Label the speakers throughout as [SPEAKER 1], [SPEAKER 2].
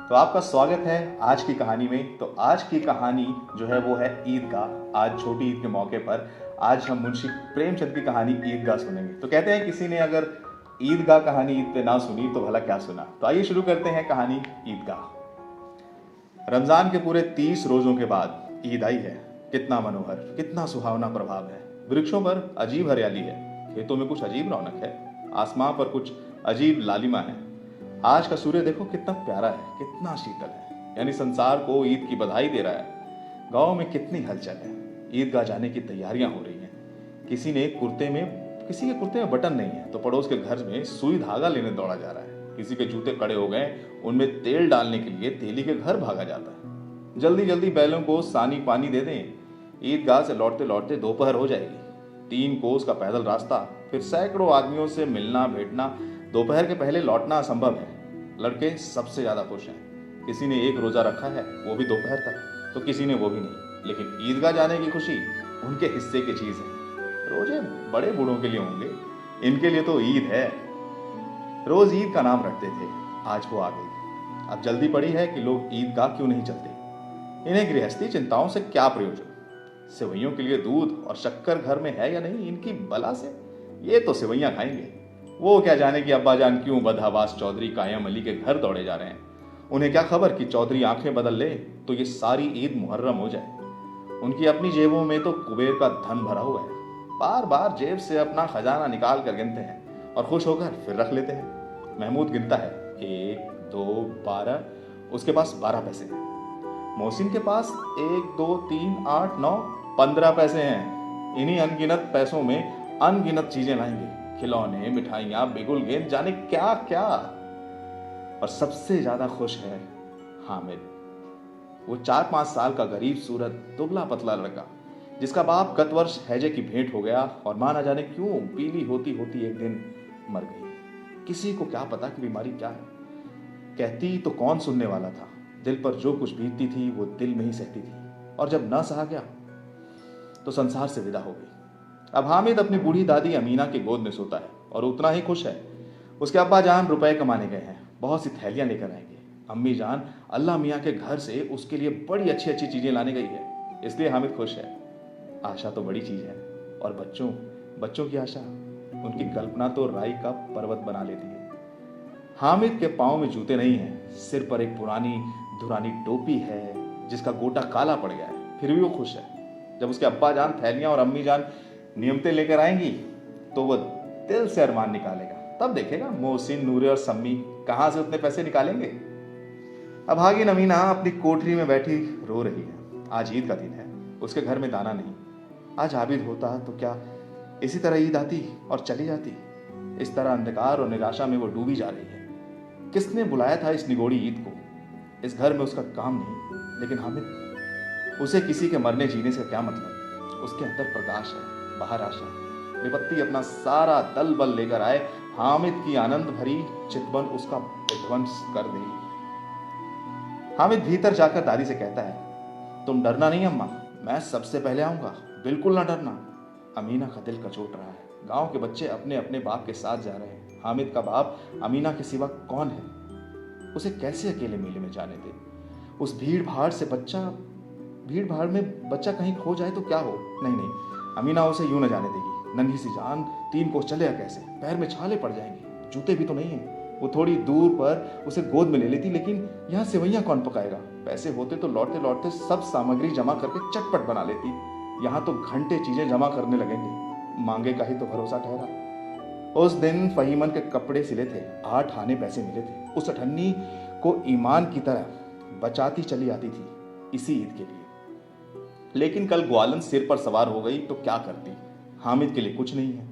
[SPEAKER 1] तो आपका स्वागत है आज की कहानी में। तो आज की कहानी जो है वो है ईदगाह। आज छोटी ईद के मौके पर आज हम मुंशी प्रेमचंद की कहानी ईदगाह सुनेंगे। तो कहते हैं किसी ने अगर ईदगाह कहानी ईद पे ना सुनी तो भला क्या सुना। तो आइए शुरू करते हैं कहानी ईदगाह। रमजान के पूरे 30 रोजों के बाद ईद आई है। कितना मनोहर, कितना सुहावना प्रभाव है। वृक्षों पर अजीब हरियाली है, खेतों में कुछ अजीब रौनक है, आसमां पर कुछ अजीब लालिमा है। आज का सूर्य देखो कितना प्यारा है, कितना शीतल है, यानी संसार को ईद की बधाई दे रहा है। गांव में कितनी हलचल है, ईदगाह जाने की तैयारियां हो रही हैं। किसी के कुर्ते में बटन नहीं है तो पड़ोस के घर में सुई धागा लेने दौड़ा जा रहा है। किसी के जूते कड़े हो गए, उनमें तेल डालने के लिए तेली के घर भागा जाता है। जल्दी जल्दी बैलों को सानी पानी दे दें, ईदगाह से लौटते लौटते दोपहर हो जाएगी। 3 कोस का पैदल रास्ता, फिर सैकड़ों आदमियों से मिलना भेंटना, दोपहर के पहले लौटना असंभव है। लड़के सबसे ज्यादा खुश हैं। किसी ने एक रोजा रखा है, वो भी दोपहर तक, तो किसी ने वो भी नहीं। लेकिन ईदगाह जाने की खुशी उनके हिस्से की चीज है। रोजे बड़े बूढ़ों के लिए होंगे, इनके लिए तो ईद है। रोज ईद का नाम रखते थे, आज वो आ गई। अब जल्दी पड़ी है कि लोग ईदगाह क्यों नहीं चलते। इन्हें गृहस्थी चिंताओं से क्या प्रयोजन। सेवइयों के लिए दूध और शक्कर घर में है या नहीं, इनकी बला से ये तो सेवइयां खाएंगे। वो क्या जाने कि अब्बा जान क्यों बदहवास चौधरी कायम अली के घर दौड़े जा रहे हैं। उन्हें क्या खबर कि चौधरी आंखें बदल ले तो ये सारी ईद मुहर्रम हो जाए। उनकी अपनी जेबों में तो कुबेर का धन भरा हुआ है। बार बार जेब से अपना खजाना निकाल कर गिनते हैं और खुश होकर फिर रख लेते हैं। महमूद गिनता है, 1 2 12, उसके पास 12 पैसे हैं। मोहसिन के पास 1 2 3 8 9 15 पैसे हैं। इन्हीं अनगिनत पैसों में अनगिनत चीजें लाएंगे, खिलौने, मिठाइयां, बिगुल गेंद, जाने क्या क्या। और सबसे ज्यादा खुश है हामिद, वो 4-5 साल का गरीब सूरत दुबला पतला लड़का, जिसका बाप गत वर्ष हैजे की भेंट हो गया और मां न जाने क्यों पीली होती होती एक दिन मर गई। किसी को क्या पता कि बीमारी क्या है। कहती तो कौन सुनने वाला था। दिल पर जो कुछ बीतती थी वो दिल में ही सहती थी, और जब न सहा गया तो संसार से विदा हो गई। अब हामिद अपनी बूढ़ी दादी अमीना की गोद में सोता है और उतना ही खुश है। उसके अब्बा जान रुपए कमाने गए हैं, बहुत सी थैलियां लेकर आएंगे। अम्मी जान अल्लाह मियाँ के घर से उसके लिए बड़ी अच्छी अच्छी चीजें लाने गई है, इसलिए हामिद खुश है। आशा तो बड़ी चीज है, और बच्चों की आशा, उनकी कल्पना तो राई का पर्वत बना लेती है। हामिद के पाँव में जूते नहीं हैं, सिर पर एक पुरानी धुरानी टोपी है जिसका गोटा काला पड़ गया है, फिर भी वो खुश है। जब उसके अब्बा जान थैलियां और अम्मी जान नियमतें लेकर आएंगी तो वह दिल से अरमान निकालेगा। तब देखेगा मोहसिन, नूरे और सम्मी कहां से उतने पैसे निकालेंगे। अब भागिन अमीना अपनी कोठरी में बैठी रो रही है। आज ईद का दिन है, उसके घर में दाना नहीं। आज आबिद होता तो क्या इसी तरह ईद आती और चली जाती। इस तरह अंधकार और निराशा में वो डूबी जा रही है। किसने बुलाया था इस निगोड़ी ईद को। इस घर में उसका काम नहीं, लेकिन हामिद, उसे किसी के मरने जीने से क्या मतलब। उसके अंदर प्रकाश है, बाहर आशा। विपत्ति अपना सारा दल बल लेकर आए, हामिद की आनंद भरी चितवन उसका विध्वंस कर दे। हामिद भीतर जाकर दादी से कहता है, तुम डरना नहीं अम्मा, मैं सबसे पहले आऊंगा, बिल्कुल ना डरना। अमीना का दिल कचोट रहा है। गांव के बच्चे अपने अपने बाप के साथ जा रहे हैं। हामिद का बाप अमीना के सिवा कौन है। उसे कैसे अकेले मेले में जाने दे। उस भीड़ भाड़ में बच्चा कहीं खो जाए तो क्या हो। नहीं, अमीना उसे यूं न जाने देगी। नन्ही सी जान, 3 कोस चलेगा कैसे, पैर में छाले पड़ जाएंगे, जूते भी तो नहीं है। वो थोड़ी दूर पर उसे गोद में ले लेती, लेकिन यहाँ सेवइयां कौन पकाएगा। पैसे होते तो लौटते लौटते सब सामग्री जमा करके चटपट बना लेती। यहाँ तो घंटे चीजें जमा करने लगेंगे। मांगे का ही तो भरोसा ठहरा। उस दिन फहीमन के कपड़े सिले थे, 8 आने पैसे मिले थे। उस अठन्नी को ईमान की तरह बचाती चली आती थी इसी ईद के लिए। लेकिन कल ग्वालन सिर पर सवार हो गई तो क्या करती। हामिद के लिए कुछ नहीं है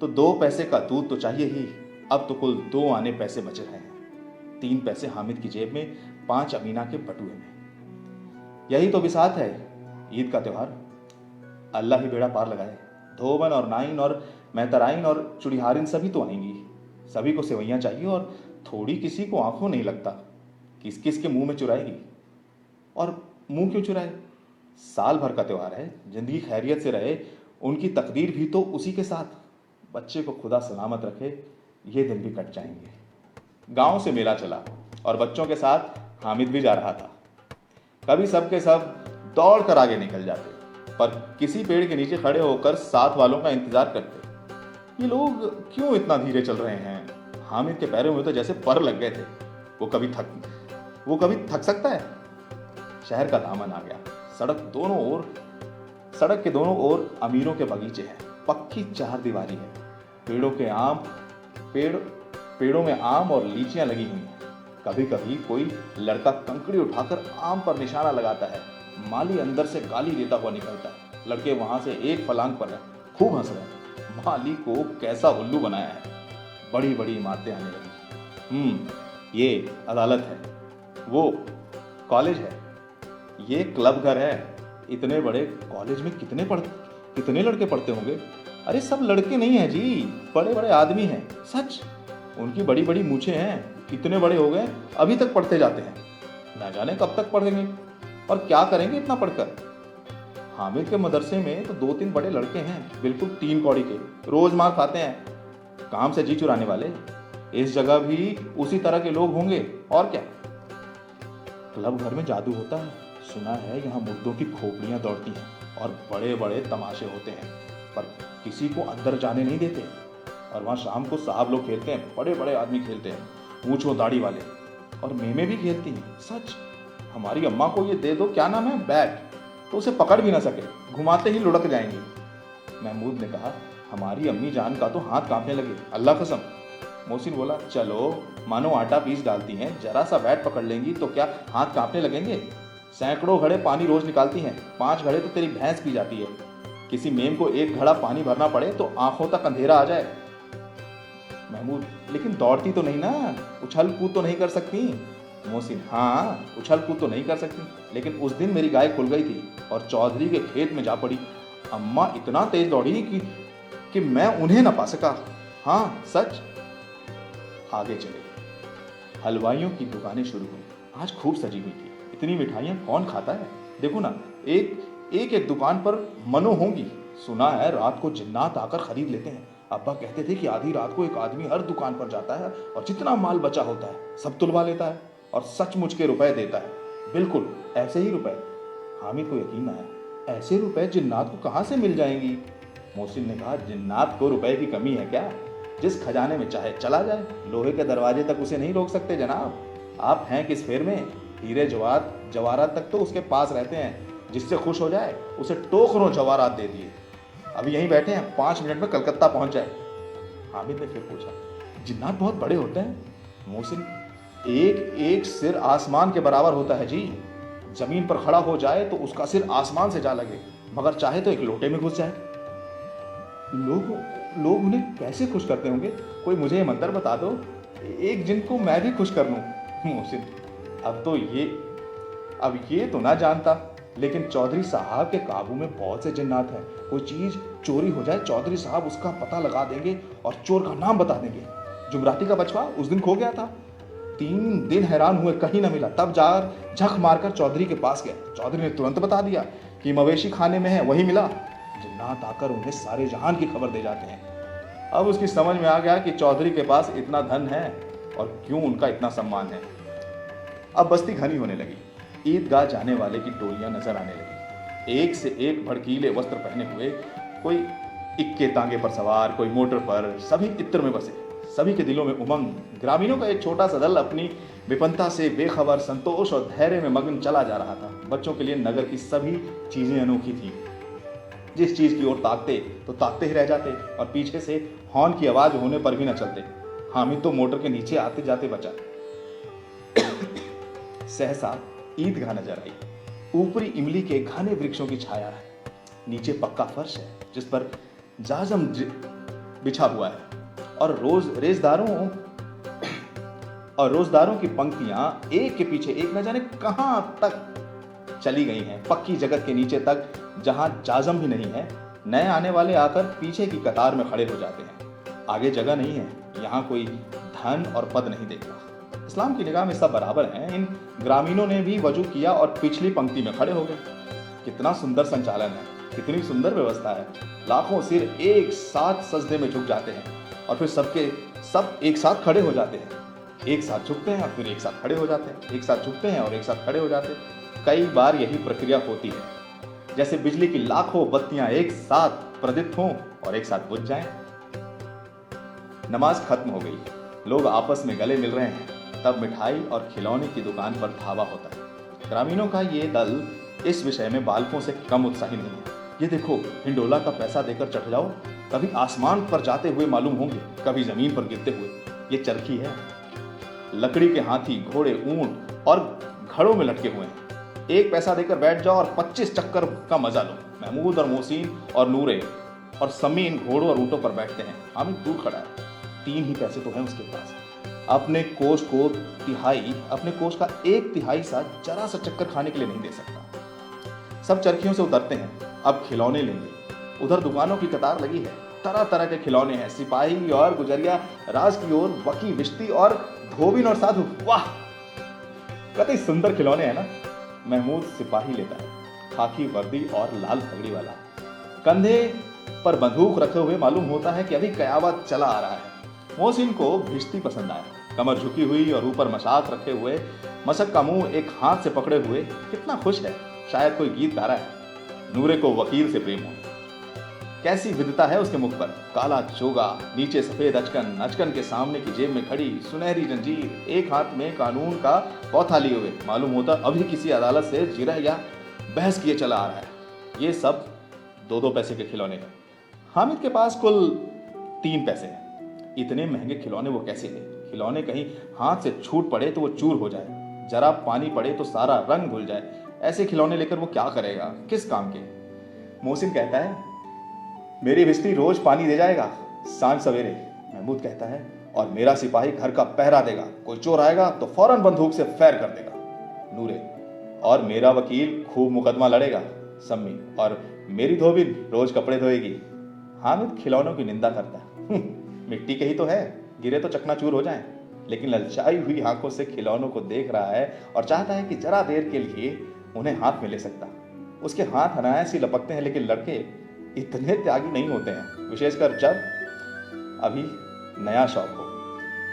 [SPEAKER 1] तो 2 पैसे का दूध तो चाहिए ही। अब तो कुल 2 आने पैसे बच रहे हैं। 3 पैसे हामिद की जेब में, 5 अमीना के बटुए में। यही तो बिसात है ईद का त्योहार। अल्लाह ही बेड़ा पार लगाए। धोबन और नाइन और मेहतराइन और चुड़िहारिन सभी तो आएंगी। सभी को सेवइयां चाहिए, और थोड़ी किसी को आंखों नहीं लगता। किस किस के मुंह में चुराएगी। और मुंह क्यों चुराए। साल भर का त्योहार है, जिंदगी खैरियत से रहे, उनकी तकदीर भी तो उसी के साथ। बच्चे को खुदा सलामत रखे, ये दिन भी कट जाएंगे। गांव से मेला चला और बच्चों के साथ हामिद भी जा रहा था। कभी सब के सब दौड़ कर आगे निकल जाते, पर किसी पेड़ के नीचे खड़े होकर साथ वालों का इंतजार करते। ये लोग क्यों इतना धीरे चल रहे हैं? हामिद के पैरों में तो जैसे पर लग गए थे। वो कभी थक सकता है? शहर का दामन आ गया। सड़क के दोनों ओर अमीरों के बगीचे हैं, पक्की चारदीवारी है। पेड़ों में आम और लीचियां लगी हुई हैं। कभी कभी कोई लड़का कंकड़ी उठाकर आम पर निशाना लगाता है। माली अंदर से गाली देता हुआ निकलता है। लड़के वहां से एक फलांग पर है, खूब हंस रहे हैं। माली को कैसा उल्लू बनाया है। बड़ी बड़ी इमारतें आने लगी। ये अदालत है, वो कॉलेज है, ये क्लब घर है। इतने बड़े कॉलेज में कितने लड़के पढ़ते होंगे? अरे सब लड़के नहीं हैं जी, बड़े बड़े आदमी हैं। सच, उनकी बड़ी बड़ी मूछें हैं। इतने बड़े हो गए, अभी तक पढ़ते जाते हैं। ना जाने कब तक पढ़ेंगे और क्या करेंगे इतना पढ़कर। हामिद के मदरसे में तो 2-3 बड़े लड़के हैं, बिल्कुल 3 कौड़ी के, रोज मार खाते हैं, काम से जी चुराने वाले। इस जगह भी उसी तरह के लोग होंगे और क्या। क्लब घर में जादू होता है, सुना है। यहाँ मुर्दों की खोपड़ियां दौड़ती हैं और बड़े बड़े तमाशे होते हैं, पर किसी को अंदर जाने नहीं देते। और वहाँ शाम को साहब लोग खेलते हैं, बड़े बड़े आदमी खेलते हैं, मूंछों दाढ़ी वाले। और मेमे भी खेलती हैं। सच, हमारी अम्मा को ये दे दो, क्या नाम है, बैट, तो उसे पकड़ भी ना सके, घुमाते ही लुढ़क जाएंगी। महमूद ने कहा, हमारी अम्मी जान का तो हाथ कांपने लगे, अल्लाह कसम। मोहसिन बोला, चलो मानो आटा पीस डालती हैं, जरा सा बैट पकड़ लेंगी तो क्या हाथ कांपने लगेंगे? सैकड़ों घड़े पानी रोज निकालती हैं, 5 घड़े तो तेरी भैंस पी जाती है। किसी मेम को 1 घड़ा पानी भरना पड़े तो आंखों तक अंधेरा आ जाए। महमूद, लेकिन दौड़ती तो नहीं ना, उछल कूद तो नहीं कर सकती। मोहसिन, हाँ, उछल कूद तो नहीं कर सकती, लेकिन उस दिन मेरी गाय खुल गई थी और चौधरी के खेत में जा पड़ी। अम्मा इतना तेज दौड़ी कि मैं उन्हें ना पा सका। हाँ सच। आगे चले, हलवाइयों की दुकानें शुरू हुई। आज खूब सजी हुई थी। इतनी मिठाइयाँ कौन खाता है? देखो ना, एक दुकान पर मनो होंगी। सुना है रात को जिन्नात आकर खरीद लेते हैं। अब्बा कहते थे कि आधी रात को एक आदमी हर दुकान पर जाता है और जितना माल बचा होता है सब तुलवा लेता है और सचमुच के रुपए देता है। बिल्कुल ऐसे ही रुपए। हामिद को यकीन न आया, ऐसे रुपए जिन्नात को कहाँ से मिल जाएंगी? मोहसिन ने कहा, जिन्नात को रुपए की कमी है क्या? जिस खजाने में चाहे चला जाए, लोहे के दरवाजे तक उसे नहीं रोक सकते जनाब। आप हैं किस फेर में? हीरे जवाहरात तक तो उसके पास रहते हैं। जिससे खुश हो जाए उसे टोकरों जवाहरात दे दिए। अभी यहीं बैठे हैं, 5 मिनट में कलकत्ता पहुंच जाए। हामिद ने फिर पूछा, जिन्नात बहुत बड़े होते हैं? मोहसिन, एक सिर आसमान के बराबर होता है जी। जमीन पर खड़ा हो जाए तो उसका सिर आसमान से जा लगे, मगर चाहे तो एक लोटे में घुस जाए। लोग उन्हें कैसे खुश करते होंगे? कोई मुझे ये मंत्र बता दो, एक जिनको मैं भी खुश कर लूं। मोहसिन, अब ये तो ना जानता, लेकिन चौधरी साहब के काबू में बहुत से जिन्नात हैं। कोई चीज चोरी हो जाए, चौधरी साहब उसका पता लगा देंगे और चोर का नाम बता देंगे। जुमराती का बचवा उस दिन खो गया था, 3 दिन हैरान हुए, कहीं ना मिला। तब जाकर झक मारकर चौधरी के पास गया। चौधरी ने तुरंत बता दिया कि मवेशी खाने में है, वही मिला। जिन्नात आकर उन्हें सारे जहान की खबर दे जाते हैं। अब उसकी समझ में आ गया कि चौधरी के पास इतना धन है और क्यों उनका इतना सम्मान है। अब बस्ती घनी होने लगी। ईदगाह जाने वाले की टोलियां नजर आने लगी। एक से एक भड़कीले वस्त्र पहने हुए, कोई इक्के तांगे पर सवार, कोई मोटर पर, सभी इत्र में बसे। सभी के दिलों में उमंग। ग्रामीणों का एक छोटा सा दल अपनी विपन्नता से बेखबर, संतोष और धैर्य में मग्न चला जा रहा था। बच्चों के लिए नगर की सभी चीजें अनोखी थी। जिस चीज की ओर ताकते तो ताकते ही रह जाते और पीछे से हॉर्न की आवाज होने पर भी न चलते। हामिद तो मोटर के नीचे आते जाते बचा। सहसा ईदगाह नजर आई। ऊपरी इमली के घने वृक्षों की छाया है, नीचे पक्का फर्श है जिस पर जाजम बिछा हुआ है और रोजदारों की पंक्तियां एक के पीछे एक न जाने कहां तक चली गई हैं, पक्की जगत के नीचे तक, जहां जाजम भी नहीं है। नए आने वाले आकर पीछे की कतार में खड़े हो जाते हैं। आगे जगह नहीं है, यहाँ कोई धन और पद नहीं देखता। इस्लाम की निगाह में सब बराबर हैं। इन ग्रामीणों ने भी वजू किया और पिछली पंक्ति में खड़े हो गए। कितना सुंदर संचालन है, कितनी सुंदर व्यवस्था है। लाखों सिर एक साथ सजदे में झुक जाते हैं और फिर सब एक साथ खड़े हो जाते हैं। एक साथ झुकते हैं और फिर एक साथ खड़े हो जाते हैं, एक साथ झुकते हैं और एक साथ खड़े हो जाते हैं। कई बार यही प्रक्रिया होती है, जैसे बिजली की लाखों बत्तियां एक साथ प्रदीप्त हों और एक साथ बुझ जाएं। नमाज खत्म हो गई, लोग आपस में गले मिल रहे हैं, तब मिठाई और खिलौने की दुकान पर धावा होता है। ग्रामीणों का ये दल इस विषय में बालकों से कम उत्साही नहीं है। ये देखो, हिंडोला का पैसा देकर चढ़ जाओ, कभी आसमान पर जाते हुए मालूम होंगे, कभी जमीन पर गिरते हुए। ये चरखी है, लकड़ी के हाथी, घोड़े, ऊंट और घड़ों में लटके हुए हैं। एक पैसा देकर बैठ जाओ और 25 चक्कर का मजा लो। महमूद और मोहसिन और नूरे और समी इन घोड़ों और ऊंटों पर बैठते हैं। हामिद दूर खड़ा है, 3 ही पैसे तो हैं उसके पास। अपने कोष का 1/3 सा जरा सा चक्कर खाने के लिए नहीं दे सकता। सब चरखियों से उतरते हैं, अब खिलौने लेंगे। उधर दुकानों की कतार लगी है, तरह तरह के खिलौने हैं। सिपाही और गुजरिया, राज की ओर वकी, विश्ती और धोबिन और साधु। वाह, कतई सुंदर खिलौने हैं ना। महमूद सिपाही लेता है, खाकी वर्दी और लाल पगड़ी वाला, कंधे पर बंदूक रखे हुए मालूम होता है कि अभी कयावत चला आ रहा है। मोहसिन को भिश्ती पसंद आया, कमर झुकी हुई और ऊपर मशाक रखे हुए, मशक का मुंह एक हाथ से पकड़े हुए, कितना खुश है, शायद कोई गीत गा रहा है। नूरे को वकील से प्रेम हो, कैसी विधता है उसके मुख पर। काला चोगा, नीचे सफेद अचकन, अचकन के सामने की जेब में खड़ी सुनहरी जंजीर, एक हाथ में कानून का पौथा लिए हुए, मालूम होता अभी किसी अदालत से जिरह या बहस किए चला आ रहा है। ये सब 2-2 पैसे के खिलौने हैं। हामिद के पास कुल 3 पैसे हैं। इतने महंगे खिलौने वो कैसे ले? खिलौने कहीं हाथ से छूट पड़े तो वो चूर हो जाए, जरा पानी पड़े तो सारा रंग धुल जाए। ऐसे खिलौने लेकर वो क्या करेगा, किस काम के? मोहसिन कहता है, मेरी भिश्ती रोज पानी दे जाएगा सांझ सवेरे। महमूद कहता है, और मेरा सिपाही घर का पहरा देगा, कोई चोर आएगा तो फौरन बंदूक से फैर कर देगा। नूरे, और मेरा वकील खूब मुकदमा लड़ेगा। सम्मी, और मेरी धोबिन रोज कपड़े धोएगी। हामिद खिलौनों की निंदा करता है, मिट्टी के ही तो है, गिरे तो चकनाचूर हो जाएं। लेकिन ललचाई हुई आंखों से खिलौनों को देख रहा है और चाहता है कि जरा देर के लिए उन्हें हाथ में ले सकता। उसके हाथ अनायास ही लपकते हैं, लेकिन लड़के इतने त्यागी नहीं होते हैं, विशेषकर जब अभी नया शौक हो।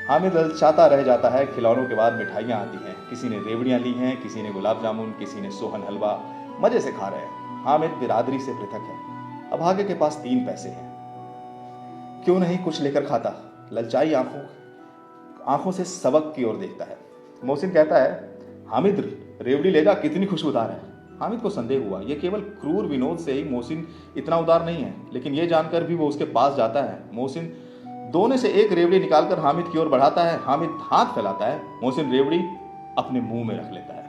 [SPEAKER 1] हामिद ललचाता रह जाता है। खिलौनों के बाद मिठाइयाँ आती हैं। किसी ने रेवड़ियाँ ली हैं, किसी ने गुलाब जामुन, किसी ने सोहन हलवा। मजे से खा रहे हैं। हामिद बिरादरी से पृथक है। अब आगे के पास 3 पैसे हैं, क्यों नहीं कुछ लेकर खाता? ललचाई आंखों से सबक की ओर देखता है। मोहसिन कहता है, हामिद रेवड़ी ले जा, कितनी खुशबूदार है। हामिद को संदेह हुआ, यह केवल क्रूर विनोद से ही मोहसिन इतना उदार नहीं है, लेकिन यह जानकर भी वो उसके पास जाता है। मोहसिन दोने से एक रेवड़ी निकालकर हामिद की ओर बढ़ाता है। हामिद हाथ फैलाता है, मोहसिन रेवड़ी अपने मुंह में रख लेता है।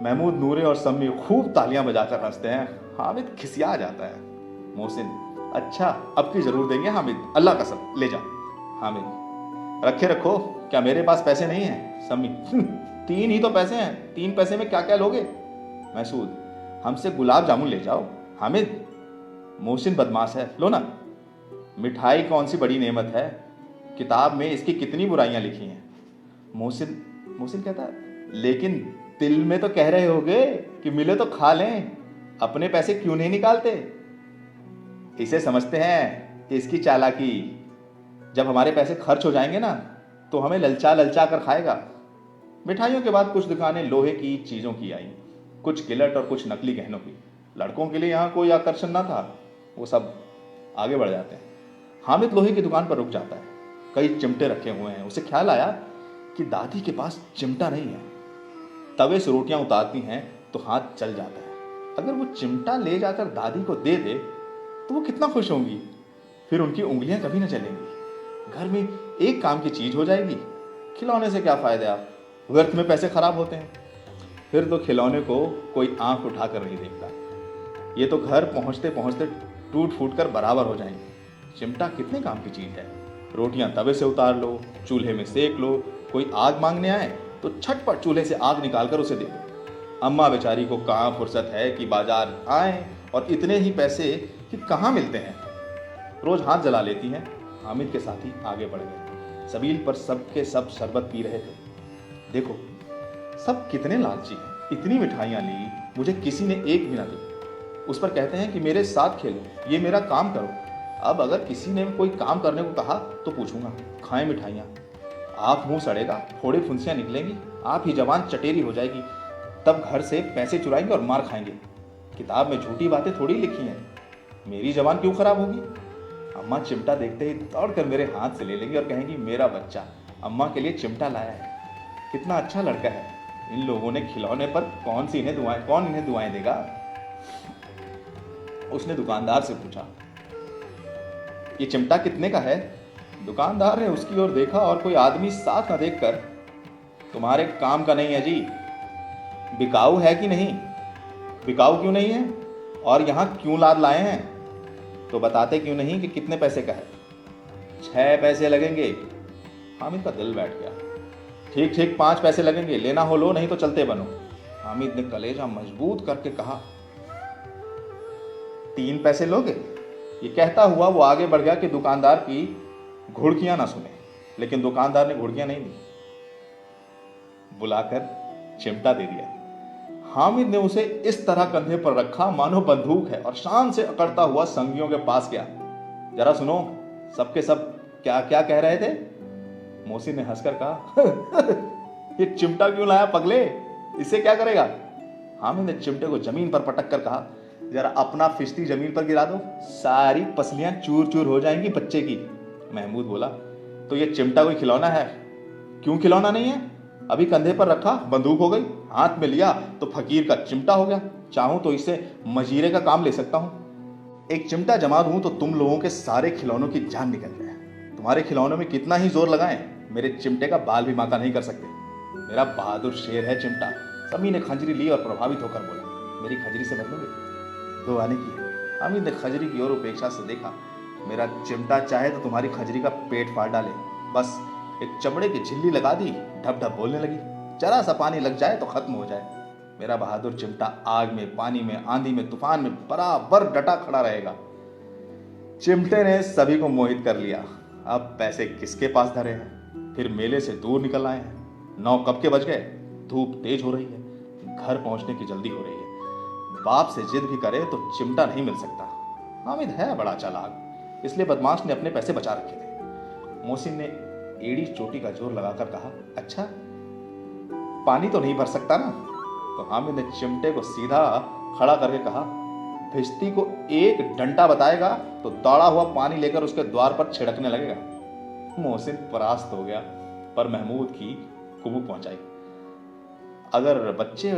[SPEAKER 1] महमूद, नूरे और सम्मी खूब तालियां बजाकर हंसते हैं। हामिद खिसिया जाता है। मोहसिन, अच्छा अब की जरूर देंगे हामिद, अल्लाह कसम, ले जा। हामिद, रखे रखो, क्या मेरे पास पैसे नहीं हैं? सम्मी, 3 ही तो पैसे हैं, 3 पैसे में क्या क्या लोगे? महसूद, हमसे गुलाब जामुन ले जाओ। हामिद, मोहसिन बदमाश है, लो ना। मिठाई कौन सी बड़ी नेमत है, किताब में इसकी कितनी बुराइयां लिखी हैं। मोहसिन कहता है, लेकिन दिल में तो कह रहे होगे कि मिले तो खा लें, अपने पैसे क्यों नहीं निकालते? इसे समझते हैं इसकी चालाकी। जब हमारे पैसे खर्च हो जाएंगे ना, तो हमें ललचा ललचा कर खाएगा। मिठाइयों के बाद कुछ दुकानें लोहे की चीजों की आई, कुछ गिलट और कुछ नकली गहनों की। लड़कों के लिए यहाँ कोई आकर्षण ना था, वो सब आगे बढ़ जाते हैं। हामिद लोहे की दुकान पर रुक जाता है। कई चिमटे रखे हुए हैं। उसे ख्याल आया कि दादी के पास चिमटा नहीं है। तवे से रोटियां उतारती हैं तो हाथ चल जाता है। अगर वो चिमटा ले जाकर दादी को दे दे तो वो कितना खुश होंगी, फिर उनकी उंगलियां कभी न चलेंगी। घर में एक काम की चीज हो जाएगी। खिलौने से क्या फायदा, व्यर्थ में पैसे खराब होते हैं। फिर तो खिलौने को कोई आंख उठाकर नहीं देखता। ये तो घर पहुंचते पहुंचते टूट फूट कर बराबर हो जाएंगे। चिमटा कितने काम की चीज है। रोटियां तवे से उतार लो, चूल्हे में सेक लो, कोई आग मांगने आए तो झटपट चूल्हे से आग निकालकर उसे दे दो। अम्मा बेचारी को कहाँ फुर्सत है कि बाजार आए, और इतने ही पैसे कि कहाँ मिलते हैं। रोज हाथ जला लेती हैं। हामिद के साथी आगे बढ़ गए। सबील पर सबके सब शरबत पी रहे थे। देखो सब कितने लालची हैं, इतनी मिठाइयाँ ली, मुझे किसी ने एक भी ना दी। उस पर कहते हैं कि मेरे साथ खेलो, ये मेरा काम करो। अब अगर किसी ने कोई काम करने को कहा तो पूछूंगा, खाएं मिठाइयाँ। आप मुंह सड़ेगा, फोड़े फुंसियाँ निकलेंगी, आप ही जवान चटेरी हो जाएगी, तब घर से पैसे चुराएंगे और मार खाएंगे। किताब में झूठी बातें थोड़ी लिखी हैं, मेरी जवान क्यों खराब होगी? अम्मा चिमटा देखते ही दौड़कर मेरे हाथ से ले लेंगी और कहेंगी मेरा बच्चा अम्मा के लिए चिमटा लाया है, कितना अच्छा लड़का है। इन लोगों ने खिलौने पर कौन इन्हें दुआएं देगा? उसने दुकानदार से पूछा, ये चिमटा कितने का है? दुकानदार ने उसकी ओर देखा और कोई आदमी साथ न देखकर, तुम्हारे काम का नहीं है जी, बिकाऊ है कि नहीं? बिकाऊ क्यों नहीं है और यहाँ क्यों लाद लाए हैं? तो बताते क्यों नहीं कि कितने पैसे का है? 6 पैसे लगेंगे। हामिद का दिल बैठ गया। ठीक ठीक 5 पैसे लगेंगे, लेना हो लो, नहीं तो चलते बनो। हामिद ने कलेजा मजबूत करके कहा, 3 पैसे लोगे? ये कहता हुआ वो आगे बढ़ गया कि दुकानदार की घुड़कियां ना सुने, लेकिन दुकानदार ने घुड़कियां नहीं दी, बुलाकर चिमटा दे दिया। हामिद ने उसे इस तरह कंधे पर रखा मानो बंदूक है और शान से अकड़ता हुआ संगियों के पास गया। जरा सुनो, सबके सब क्या क्या कह रहे थे? मोहसिन ने हंसकर कहा, ये चिमटा क्यों लाया पगले, इससे क्या करेगा? हामिद ने चिमटे को जमीन पर पटक कर कहा, जरा अपना फिश्ती जमीन पर गिरा दो, सारी पसलियां चूर चूर हो जाएंगी बच्चे की। महमूद बोला, तो ये चिमटा कोई खिलौना है? क्यों खिलौना नहीं है? अभी कंधे पर रखा बंदूक हो गई, हाथ में लिया तो फकीर का चिमटा हो गया। चाहूं तो इसे मजीरे का काम ले सकता हूं। एक चिमटा जमा दूं तो तुम लोगों के सारे खिलौनों की जान निकल जाए। तुम्हारे खिलौनों में कितना ही जोर लगाएं, मेरे चिमटे का बाल भी बांका नहीं कर सकते। मेरा बहादुर शेर है चिमटा। समी ने खंजरी ली और प्रभावित होकर बोला, मेरी खंजरी से बदलोगे? 2 आने की है। हामिद ने खंजरी की ओर उपेक्षा से देखा। मेरा चिमटा चाहे तो तुम्हारी खंजरी का पेट फाड़ डाले, बस एक चमड़े की झिल्ली लगा दी, ढप ढप बोलने लगी। जरा सा पानी लग जाए तो खत्म हो जाए। मेरा बहादुर चिमटा आग में, पानी में, आंधी में, तूफान में बराबर डटा खड़ा रहेगा। चिमटे ने सभी को मोहित कर लिया। अब पैसे किसके पास धरे हैं? फिर मेले से दूर निकल आए हैं। 9 कब के बज गए? धूप तेज हो रही है, घर पहुंचने की जल्दी हो रही है। बाप से जिद भी करे तो चिमटा नहीं मिल सकता। हामिद है बड़ा चालाक, इसलिए बदमाश ने अपने पैसे बचा रखे थे। मोहसिन ने एड़ी चोटी का जोर लगाकर कहा, अच्छा पानी तो नहीं भर सकता ना? तो हामिद ने चिमटे को सीधा खड़ा करके कहा, भिश्ती को एक डंडा बताएगा तो दौड़ा हुआ पानी लेकर उसके द्वार पर छिड़कने लगेगा। मोहसिन परास्त हो गया, पर महमूद की कुबूक पहुंचाई। अगर बच्चे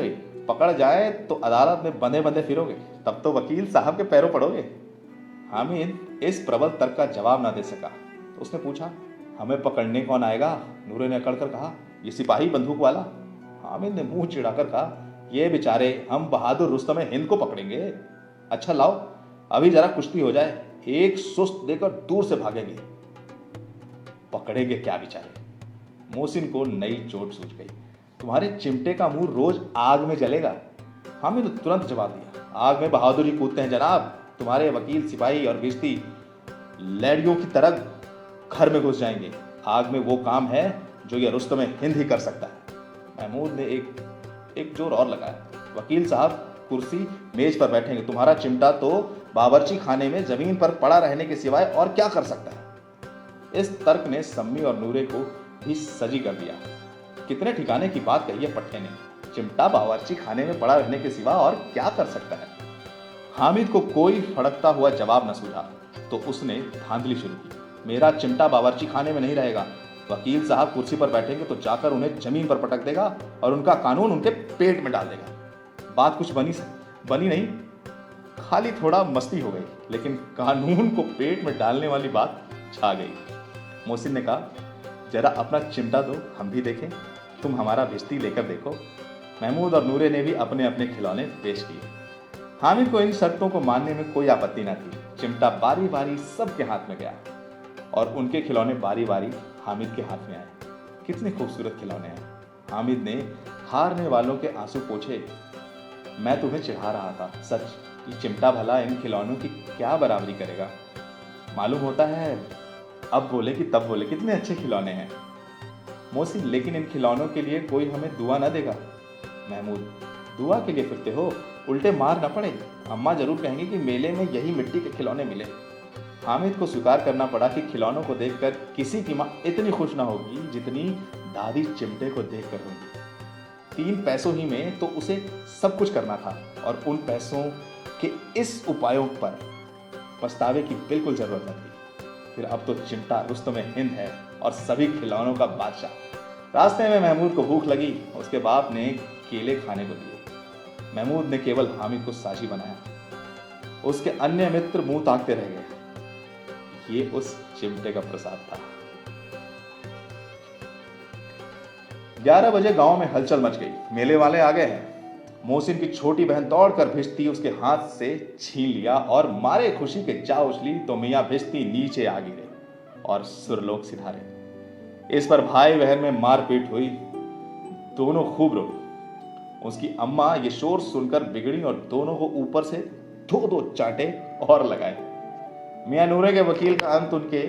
[SPEAKER 1] पकड़ जाए तो अदालत में बंधे बंधे फिरोगे, तब तो वकील साहब के पैरों पड़ोगे। हामिद इस प्रबल तर्क का जवाब ना दे सका, तो उसने पूछा, हमें पकड़ने कौन आएगा? नूरे ने अकड़कर कहा, ये सिपाही बंदूक वाला। हामिद ने मुंह चिढ़ाकर कहा, ये बेचारे हम बहादुर रुस्तम हिंद को पकड़ेंगे? अच्छा लाओ, अभी जरा कुश्ती हो जाए, एक सुस्त देकर दूर से भागेंगे। पकड़ेंगे क्या बेचारे? मोहसिन को नई चोट सूझ गई। तुम्हारे चिमटे का मुंह रोज आग में जलेगा। हामिद ने तुरंत जवाब दिया, आग में बहादुरी कूदते हैं जनाब। तुम्हारे वकील, सिपाही और भिश्ती लैडियों की तरह घर में घुस जाएंगे। आग में वो काम है जो ये रुस्तम हिंद ही कर सकता है। महमूद ने एक जोर और लगाया, वकील साहब कुर्सी मेज पर बैठेंगे, तुम्हारा चिमटा तो बावर्ची खाने में जमीन पर पड़ा रहने के सिवाय और क्या कर सकता है? इस तर्क ने सम्मी और नूरे को भी सजी कर दिया। कितने ठिकाने की बात कही है पट्टे ने, चिमटा बावर्ची खाने में पड़ा रहने के सिवा और क्या कर सकता है? हामिद को कोई फड़कता हुआ जवाब न सूझा, तो उसने धांधली शुरू की, मेरा चिमटा बावर्ची खाने में नहीं रहेगा। वकील साहब कुर्सी पर बैठेंगे तो जाकर उन्हें जमीन पर पटक देगा और उनका कानून उनके पेट में डाल देगा। बात कुछ बनी नहीं, खाली थोड़ा मस्ती हो गई, लेकिन कानून को पेट में डालने वाली बात छा गई। मोहसिन ने कहा, जरा अपना चिमटा दो, हम भी देखें। तुम हमारा भिश्ती लेकर देखो। महमूद और नूरे ने भी अपने अपने खिलौने पेश किए। हामिद को इन शर्तों को मानने में कोई आपत्ति न थी। चिमटा बारी बारी सबके हाथ में गया और उनके खिलौने बारी बारी हामिद के हाथ में आए। कितने खूबसूरत खिलौने हैं। हामिद ने हारने वालों के आंसू पोंछे। मैं तुम्हें चिढ़ा रहा था, सच, ये चिमटा भला इन खिलौनों की क्या बराबरी करेगा? मालूम होता है, अब बोले कि तब बोले, कितने अच्छे खिलौने हैं। मोहसिन, लेकिन इन खिलौनों के लिए कोई हमें दुआ न देगा? महमूद, दुआ के लिए फिरते हो, उल्टे मार न पड़े। अम्मा जरूर कहेंगी कि मेले में यही मिट्टी के खिलौने मिले। हामिद को स्वीकार करना पड़ा कि खिलौनों को देखकर किसी की माँ इतनी खुश ना होगी जितनी दादी चिमटे को देखकर होगी। 3 पैसों ही में तो उसे सब कुछ करना था और उन पैसों के इस उपायों पर पछतावे की बिल्कुल जरूरत न थी। फिर अब तो चिमटा रुस्तमे हिंद है और सभी खिलौनों का बादशाह। रास्ते में महमूद को भूख लगी, उसके बाप ने केले खाने को दिए। महमूद ने केवल हामिद को साझी बनाया, उसके अन्य मित्र मुंह ताकते रह गए। ये उस चिमटे का प्रसाद था। 11 बजे गांव में हलचल मच गई। मेले वाले आ गए हैं। मोहसिन की छोटी बहन दौड़कर भिश्ती उसके हाथ से छीन लिया और मारे खुशी के जा उछली तो मियां भिश्ती नीचे आ गिरे और सुरलोक सिधारे। इस पर भाई बहन में मारपीट हुई, दोनों खूब रोई। उसकी अम्मा ये शोर सुनकर बिगड़ी और दोनों को ऊपर से 2-2 चांटे और लगाए। मियां नूरे के वकील का अंत उनके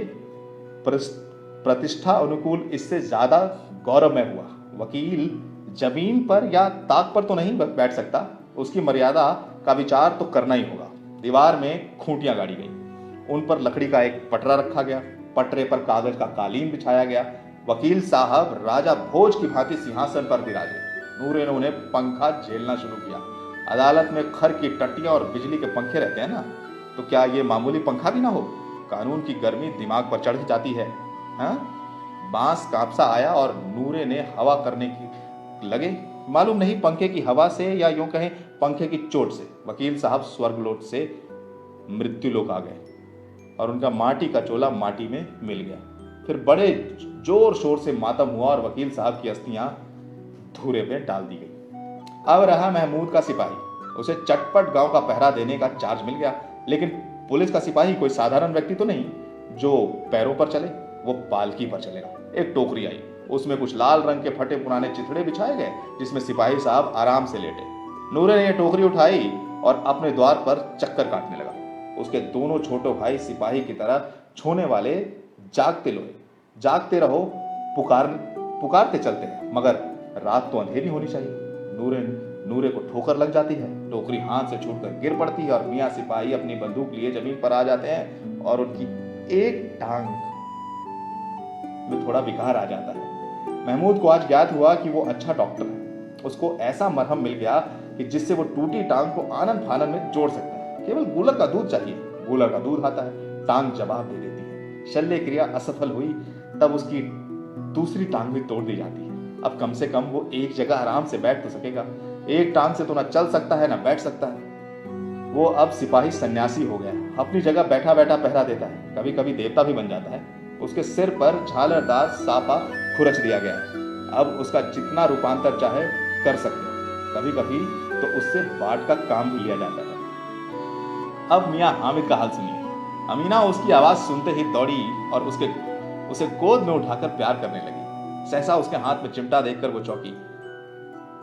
[SPEAKER 1] प्रतिष्ठा अनुकूल इससे ज्यादा गौरवमय हुआ। वकील जमीन पर या ताक पर तो नहीं बैठ सकता, उसकी मर्यादा का विचार तो करना ही होगा। दीवार में खूंटियां गाड़ी गई, उन पर लकड़ी का एक पटरा रखा गया, पटरे पर कागज का कालीन बिछाया गया। वकील साहब राजा भोज की भांति सिंहासन पर विराजे। नूरे ने उन्हें पंखा झेलना शुरू किया। अदालत में खर की टट्टियां और बिजली के पंखे रहते हैं ना, तो क्या ये मामूली पंखा भी ना हो? कानून की गर्मी दिमाग पर चढ़ जाती है। बांस कांपसा आया और नूरे ने हवा करने की लगे, मालूम नहीं पंखे की हवा से या यूं कहें पंखे की चोट से वकील साहब स्वर्गलोक से मृत्युलोक आ गए और उनका माटी का चोला माटी में मिल गया। फिर बड़े जोर शोर से मातम हुआ और वकील साहब की अस्थियां धूरे पे डाल दी गई। अब रहा महमूद का सिपाही, उसे चटपट गांव का पहरा देने का चार्ज मिल गया। लेकिन पुलिस का सिपाही कोई साधारण व्यक्ति तो नहीं जो पैरों पर चले, वो पालकी पर चलेगा। एक टोकरी आई, उसमें कुछ लाल रंग के फटे पुराने चिथड़े बिछाए गए जिसमें सिपाही साहब आराम से लेटे। नूरे ने यह टोकरी उठाई और अपने द्वार पर चक्कर काटने लगा। उसके दोनों छोटे भाई सिपाही की तरह छोने वाले जागते रहो पुकारते चलते हैं, मगर रात तो अंधेरी होनी चाहिए। नूरे को ठोकर लग जाती है, टोकरी हाथ से छूटकर गिर पड़ती है और मियां सिपाही अपनी बंदूक लिए जमीन पर आ जाते हैं और उनकी एक टांग में थोड़ा विकार आ जाता है। महमूद को आज ज्ञात हुआ कि वो अच्छा डॉक्टर है। उसको ऐसा मरहम मिल गया कि जिससे वो टूटी टांग को आनन फानन में जोड़ सकता है। केवल गूलर का दूध चाहिए, गूलर का दूध आता है, टांग जवाब दे देती है। शल्य क्रिया असफल हुई तब उसकी दूसरी टांग भी तोड़ दी जाती है। अब कम से कम वो एक जगह आराम से बैठ तो सकेगा। एक टांग से तो ना चल सकता है ना बैठ सकता है। वो अब सिपाही सन्यासी हो गया, अपनी जगह बैठा बैठा पहरा देता है, कभी कभी देवता भी बन जाता है। उसके सिर पर झालरदार सापा खुरच दिया गया है। अब उसका जितना रूपांतर चाहे कर सकते हैं। कभी कभी तो उससे बाट का काम भी लिया जाता है। अब मियां हामिद का हाल सुनिए। अमीना उसकी आवाज सुनते ही दौड़ी और उसे गोद में उठाकर प्यार करने लगी। सहसा उसके हाथ में चिमटा देखकर वो चौंकी।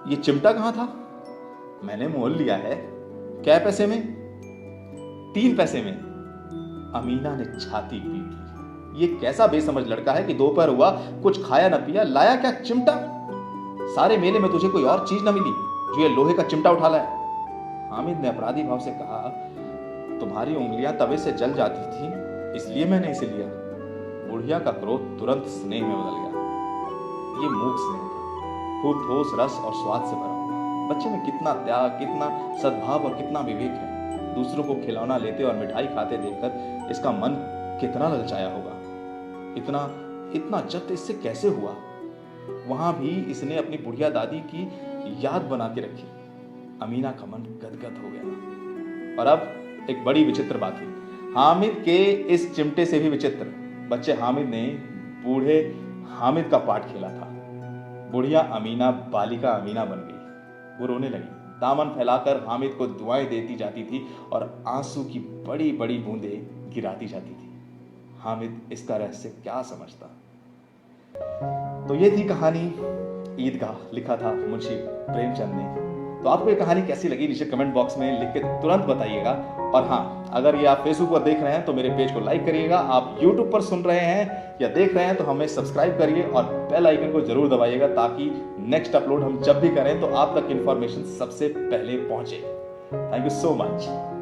[SPEAKER 1] ये चिमटा कहां था? मैंने मोल लिया है। क्या पैसे में? 3 पैसे में। अमीना ने छाती पीट ली। ये कैसा बेसमझ लड़का है कि दोपहर हुआ, कुछ खाया न पिया, लाया क्या चिमटा? सारे मेले में तुझे कोई और चीज न मिली जो ये लोहे का चिमटा उठा लाया? हामिद ने अपराधी भाव से कहा, तुम्हारी उंगलियां तवे से जल जाती थी इसलिए मैंने इसे लिया। बुढ़िया का क्रोध तुरंत स्नेह में बदल गया। ये मूक स्नेह था, खूब ठोस रस और स्वाद से भरा हुआ। बच्चे में कितना त्याग, कितना सद्भाव और कितना विवेक है। दूसरों को खिलौना लेते और मिठाई खाते देखकर इसका मन कितना ललचाया होगा। इतना जब्त इससे कैसे हुआ? वहां भी इसने अपनी बुढ़िया दादी की याद बना के रखी। अमीना का मन गदगद हो गया। और अब एक बड़ी विचित्र बात हुई। हामिद के इस चिमटे से भी विचित्र। बच्चे हामिद ने बूढ़े हामिद का पाठ खेला था। बुढ़िया अमीना बालिका अमीना बन गई। वो रोने लगी, दामन फैलाकर हामिद को दुआएं देती जाती थी और आंसू की बड़ी बड़ी बूंदें गिराती जाती थी। हामिद इसका रहस्य क्या समझता? तो ये थी कहानी ईदगाह, लिखा था मुंशी प्रेमचंद ने। तो आपको ये कहानी कैसी लगी नीचे कमेंट बॉक्स में लिख के तुरंत बताइएगा। और हाँ, अगर ये आप फेसबुक पर देख रहे हैं तो मेरे पेज को लाइक करिएगा। आप यूट्यूब पर सुन रहे हैं या देख रहे हैं तो हमें सब्सक्राइब करिए और बेल आइकन को जरूर दबाइएगा ताकि नेक्स्ट अपलोड हम जब भी करें तो आप तक इंफॉर्मेशन सबसे पहले पहुंचे। Thank you so much.